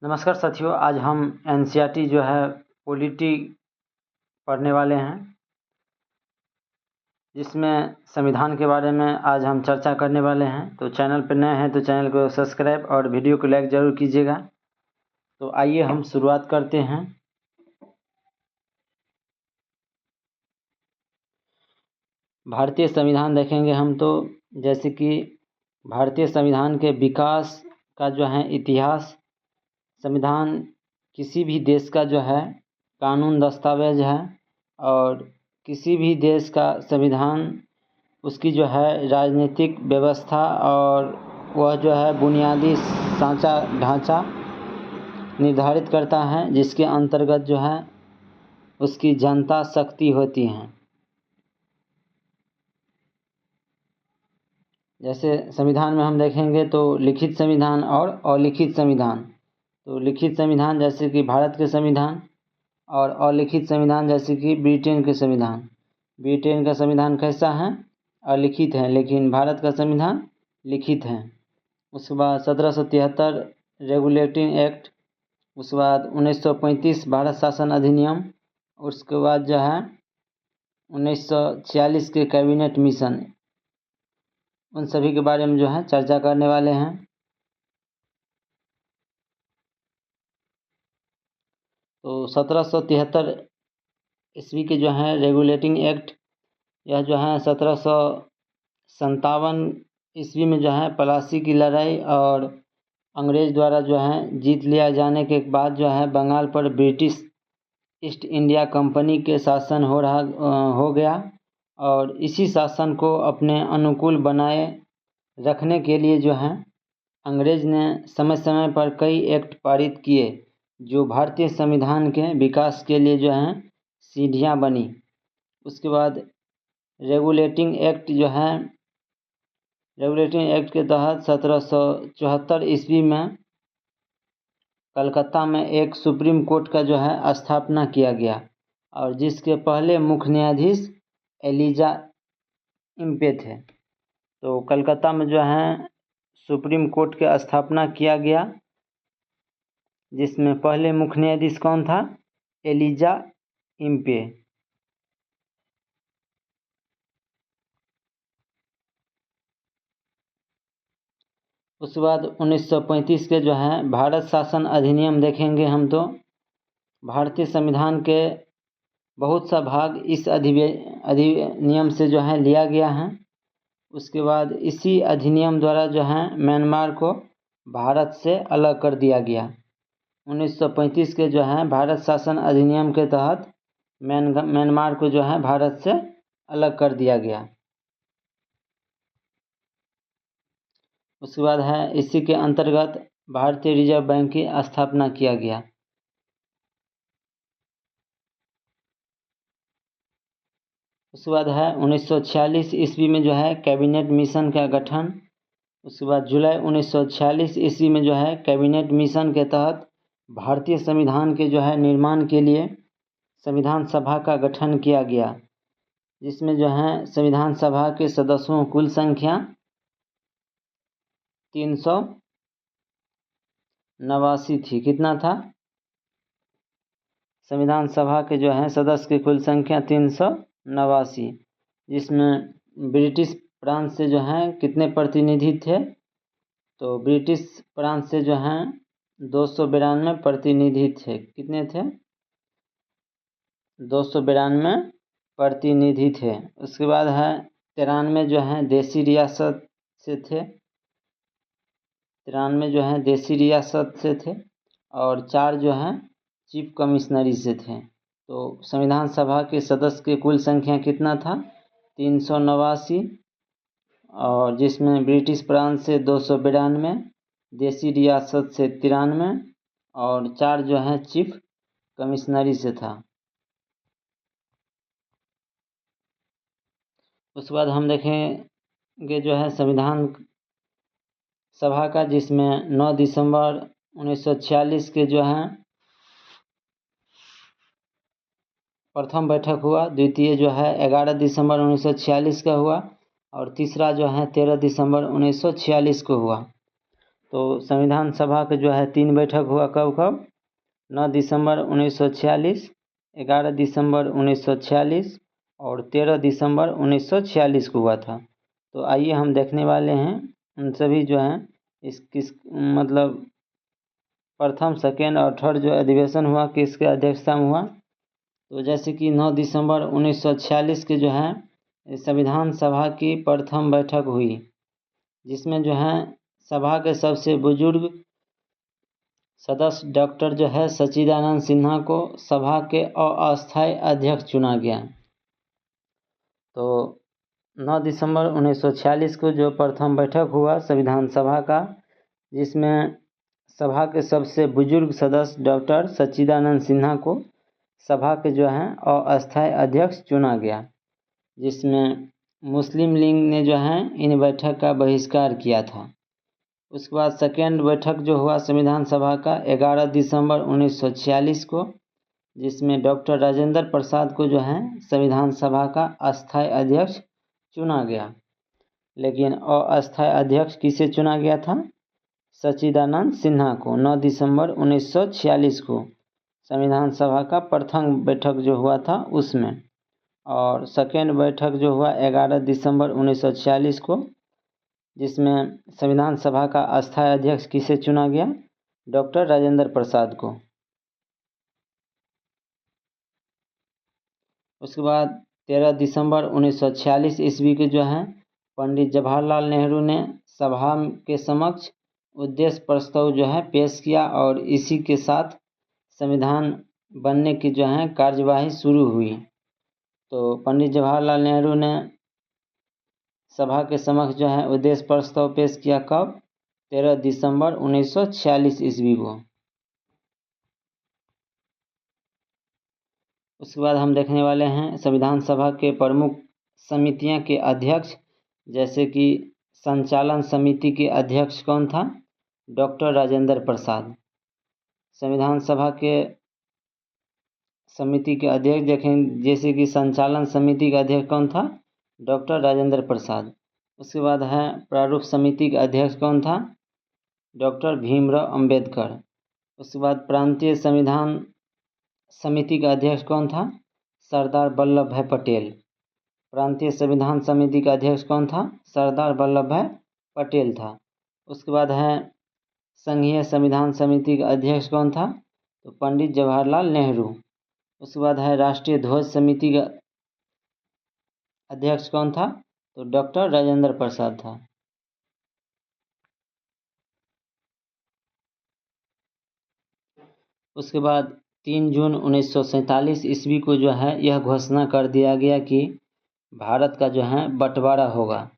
नमस्कार साथियों, आज हम एनसीईआरटी जो है पॉलिटी पढ़ने वाले हैं, जिसमें संविधान के बारे में आज हम चर्चा करने वाले हैं। तो चैनल पर नए हैं तो चैनल को सब्सक्राइब और वीडियो को लाइक ज़रूर कीजिएगा। तो आइए हम शुरुआत करते हैं। भारतीय संविधान देखेंगे हम तो, जैसे कि भारतीय संविधान के विकास का जो है इतिहास। संविधान किसी भी देश का जो है कानून दस्तावेज है, और किसी भी देश का संविधान उसकी जो है राजनीतिक व्यवस्था और वह जो है बुनियादी ढांचा निर्धारित करता है, जिसके अंतर्गत जो है उसकी जनता शक्ति होती है। जैसे संविधान में हम देखेंगे तो लिखित संविधान और अलिखित संविधान। तो लिखित संविधान जैसे कि भारत के संविधान, और अलिखित संविधान जैसे कि ब्रिटेन के संविधान। ब्रिटेन का संविधान कैसा है? अलिखित है, लेकिन भारत का संविधान लिखित है। उसके बाद 1773 रेगुलेटिंग एक्ट, उसके बाद 1935 भारत शासन अधिनियम, उसके बाद जो है 1946 के कैबिनेट मिशन। उन सभी के बारे में जो है चर्चा करने वाले हैं। तो 1773 ईस्वी के जो है रेगुलेटिंग एक्ट, यह जो है 1757 ईस्वी में जो है प्लासी की लड़ाई और अंग्रेज द्वारा जो है जीत लिया जाने के बाद जो है बंगाल पर ब्रिटिश ईस्ट इंडिया कंपनी के शासन हो गया, और इसी शासन को अपने अनुकूल बनाए रखने के लिए जो है अंग्रेज ने समय समय पर कई एक्ट पारित किए, जो भारतीय संविधान के विकास के लिए जो है सीढ़ियाँ बनी। उसके बाद रेगुलेटिंग एक्ट के तहत 1774 ईस्वी में कलकत्ता में एक सुप्रीम कोर्ट का जो है स्थापना किया गया, और जिसके पहले मुख्य न्यायाधीश एलिजा इम्पे थे। तो कलकत्ता में जो है सुप्रीम कोर्ट की स्थापना किया गया, जिसमें पहले मुख्य न्यायाधीश कौन था? Elijah Impey. उसके बाद 1935 के जो है भारत शासन अधिनियम देखेंगे हम तो, भारतीय संविधान के बहुत सा भाग इस अधिनियम से जो है लिया गया है। उसके बाद इसी अधिनियम द्वारा जो है म्यांमार को भारत से अलग कर दिया गया। 1935 के जो है भारत शासन अधिनियम के तहत म्यांमार को जो है भारत से अलग कर दिया गया। उसके बाद है इसी के अंतर्गत भारतीय रिजर्व बैंक की स्थापना किया गया। उसके बाद है 1946 ईस्वी में जो है कैबिनेट मिशन का गठन। उसके बाद जुलाई 1946 ईस्वी में जो है कैबिनेट मिशन के तहत भारतीय संविधान के जो है निर्माण के लिए संविधान सभा का गठन किया गया, जिसमें जो है संविधान सभा के सदस्यों कुल संख्या 389 थी। कितना था? संविधान सभा के जो है सदस्य की कुल संख्या 389, जिसमें ब्रिटिश प्रांत से जो है कितने प्रतिनिधि थे? तो ब्रिटिश प्रांत से जो है 292 प्रतिनिधि थे। कितने थे? 292 प्रतिनिधि थे। उसके बाद है 93 जो है देसी रियासत से थे। 93 जो है देसी रियासत से थे, और 4 जो है चीफ कमिश्नरी से थे। तो संविधान सभा के सदस्य की कुल संख्या कितना था? 389, और जिसमें ब्रिटिश प्रांत से 292, देसी रियासत से 93, और 4 जो है चीफ कमिश्नरी से था। उसके बाद हम देखेंगे जो है संविधान सभा का, जिसमें 9 दिसंबर 1946 के जो है प्रथम बैठक हुआ, द्वितीय जो है 11 दिसंबर 1946 का हुआ, और तीसरा जो है 13 दिसंबर 1946 को हुआ। तो संविधान सभा के जो है 3 बैठक हुआ, कब कब? 9 दिसंबर 1946, 11 दिसंबर 1946 और 13 दिसंबर 1946 को हुआ था। तो आइए हम देखने वाले हैं उन सभी जो हैं किस मतलब प्रथम, सेकेंड और थर्ड जो अधिवेशन हुआ किसके अध्यक्षता में हुआ। तो जैसे कि 9 दिसंबर 1946 के जो है संविधान सभा की प्रथम बैठक हुई, जिसमें जो है सभा के सबसे बुजुर्ग सदस्य डॉक्टर जो है सच्चिदानंद सिन्हा को सभा के अस्थायी अध्यक्ष चुना गया। तो 9 दिसंबर 1946 को जो प्रथम बैठक हुआ संविधान सभा का, जिसमें सभा के सबसे बुजुर्ग सदस्य डॉक्टर सच्चिदानंद सिन्हा को सभा के जो हैं अस्थायी अध्यक्ष चुना गया, जिसमें मुस्लिम लीग ने जो है इन बैठक का बहिष्कार किया था। उसके बाद सेकेंड बैठक जो हुआ संविधान सभा का 11 दिसंबर 1946 को, जिसमें डॉक्टर राजेंद्र प्रसाद को जो है संविधान सभा का अस्थायी अध्यक्ष चुना गया। लेकिन अस्थायी अध्यक्ष किसे चुना गया था? सच्चिदानंद सिन्हा को 9 दिसंबर 1946 को संविधान सभा का प्रथम बैठक जो हुआ था उसमें। और सेकेंड बैठक जो हुआ 11 दिसंबर 1946 को, जिसमें संविधान सभा का अस्थायी अध्यक्ष किसे चुना गया? डॉक्टर राजेंद्र प्रसाद को। उसके बाद 13 दिसंबर 1946 ईस्वी के जो है पंडित जवाहरलाल नेहरू ने सभा के समक्ष उद्देश्य प्रस्ताव जो है पेश किया और इसी के साथ संविधान बनने की जो है कार्यवाही शुरू हुई। तो पंडित जवाहरलाल नेहरू ने सभा के समक्ष जो है उद्देश्य प्रस्ताव पेश किया, कब? 13 दिसंबर 1946 ईस्वी को। उसके बाद हम देखने वाले हैं संविधान सभा के प्रमुख समितियां के अध्यक्ष, जैसे कि संचालन समिति के अध्यक्ष कौन था? डॉक्टर राजेंद्र प्रसाद। संविधान सभा के समिति के अध्यक्ष देखें, जैसे कि संचालन समिति का अध्यक्ष कौन था? डॉक्टर राजेंद्र प्रसाद। उसके बाद है प्रारूप समिति के अध्यक्ष कौन था? डॉक्टर भीमराव अंबेडकर। उसके बाद प्रांतीय संविधान समिति का अध्यक्ष कौन था? सरदार वल्लभ भाई पटेल। प्रांतीय संविधान समिति का अध्यक्ष कौन था? सरदार वल्लभ भाई पटेल था। उसके बाद है संघीय संविधान समिति का अध्यक्ष कौन था? तो पंडित जवाहरलाल नेहरू। उसके बाद है राष्ट्रीय ध्वज समिति का अध्यक्ष कौन था? तो डॉक्टर राजेंद्र प्रसाद था। उसके बाद 3 जून 1947 ईस्वी को जो है यह घोषणा कर दिया गया कि भारत का जो है बंटवारा होगा,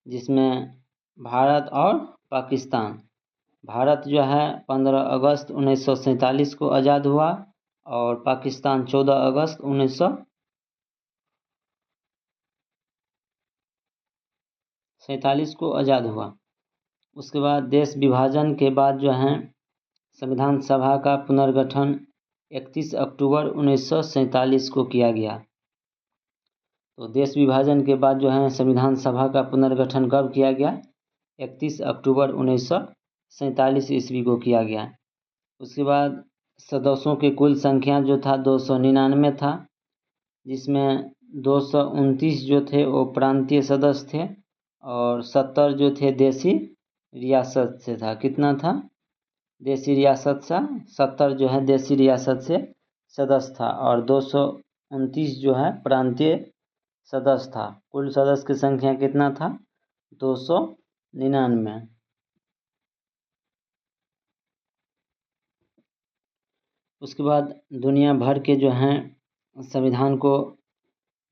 जिसमें भारत और पाकिस्तान। भारत जो है 15 अगस्त 1947 को आज़ाद हुआ और पाकिस्तान 14 अगस्त 1947 को आज़ाद हुआ। उसके बाद देश विभाजन के बाद जो है संविधान सभा का पुनर्गठन 31 अक्टूबर 1947 को किया गया। तो देश विभाजन के बाद जो है संविधान सभा का पुनर्गठन कब किया गया? 31 अक्टूबर 1947 ईस्वी को किया गया। उसके बाद सदस्यों की कुल संख्या जो था 299 था, जिसमें 229 जो थे वो प्रांतीय सदस्य थे और 70 जो थे देसी रियासत से था। कितना था? देसी रियासत से 70 जो है देसी रियासत से सदस्य था और 229 जो है प्रांतीय सदस्य था। कुल सदस्य की संख्या कितना था? 299। उसके बाद दुनिया भर के जो हैं संविधान को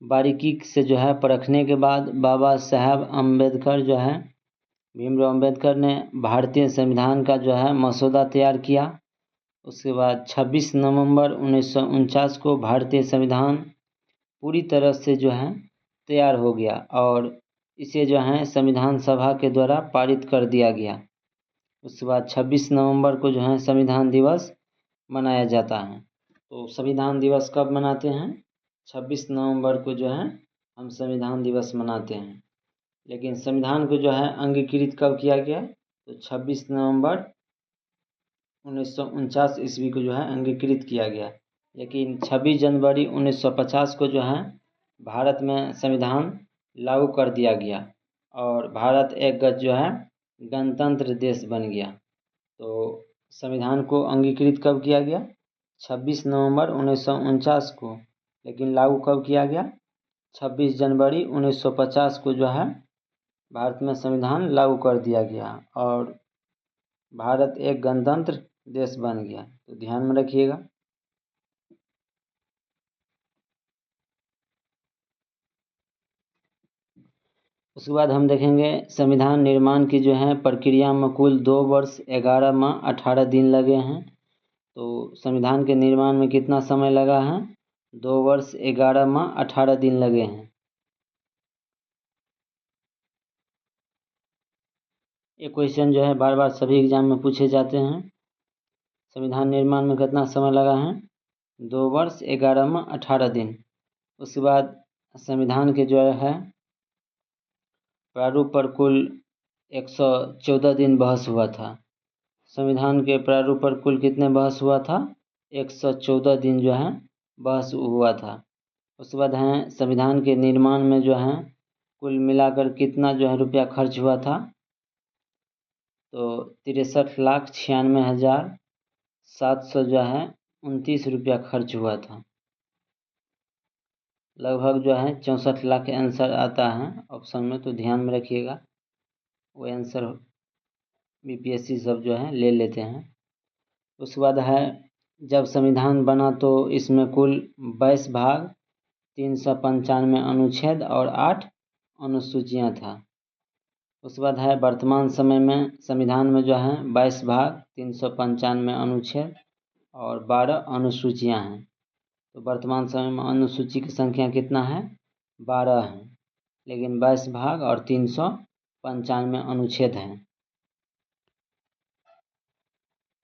बारीकी से जो है परखने के बाद बाबा साहब अम्बेडकर जो है भीमराव अम्बेडकर ने भारतीय संविधान का जो है मसौदा तैयार किया। उसके बाद 26 नवंबर 1949 को भारतीय संविधान पूरी तरह से जो है तैयार हो गया और इसे जो है संविधान सभा के द्वारा पारित कर दिया गया। उसके बाद 26 नवंबर को जो है संविधान दिवस मनाया जाता है। तो संविधान दिवस कब मनाते हैं? 26 नवंबर को जो है हम संविधान दिवस मनाते हैं। लेकिन संविधान को जो है अंगीकृत कब किया गया? तो 26 नवंबर 1949 ईस्वी को जो है अंगीकृत किया गया। लेकिन 26 जनवरी 1950 को जो है भारत में संविधान लागू कर दिया गया और भारत एक गज जो है गणतंत्र देश बन गया। तो संविधान को अंगीकृत कब किया गया? 26 नवंबर 1949 को। लेकिन लागू कब किया गया? 26 जनवरी 1950 को जो है भारत में संविधान लागू कर दिया गया और भारत एक गणतंत्र देश बन गया। तो ध्यान में रखिएगा। उसके बाद हम देखेंगे संविधान निर्माण की जो है प्रक्रिया में कुल 2 वर्ष 11 माह 18 दिन लगे हैं। तो संविधान के निर्माण में कितना समय लगा है? 2 वर्ष 11 माह 18 दिन लगे हैं। ये क्वेश्चन जो है बार बार सभी एग्जाम में पूछे जाते हैं। संविधान निर्माण में कितना समय लगा है? 2 वर्ष 11 माह 18 दिन। उसके बाद संविधान के जो है प्रारूप पर कुल 114 दिन बहस हुआ था। संविधान के प्रारूप पर कुल कितने बहस हुआ था? 114 दिन जो है बहस हुआ था। उसके बाद है संविधान के निर्माण में जो है कुल मिलाकर कितना जो है रुपया खर्च हुआ था? तो 63,96,700 जो है 29 रुपया खर्च हुआ था। लगभग जो है 64 लाख के आंसर आता है ऑप्शन में, तो ध्यान में रखिएगा। वो आंसर बीपीएससी सब जो है ले लेते हैं। उसके बाद है जब संविधान बना तो इसमें कुल 22 भाग 395 अनुच्छेद और 8 अनुसूचियाँ था। उसके बाद है वर्तमान समय में संविधान में जो है 22 भाग 395 अनुच्छेद और 12 अनुसूचियाँ हैं। तो वर्तमान समय में अनुसूची की संख्या कितना है? 12 है, लेकिन 22 भाग और 395 अनुच्छेद हैं।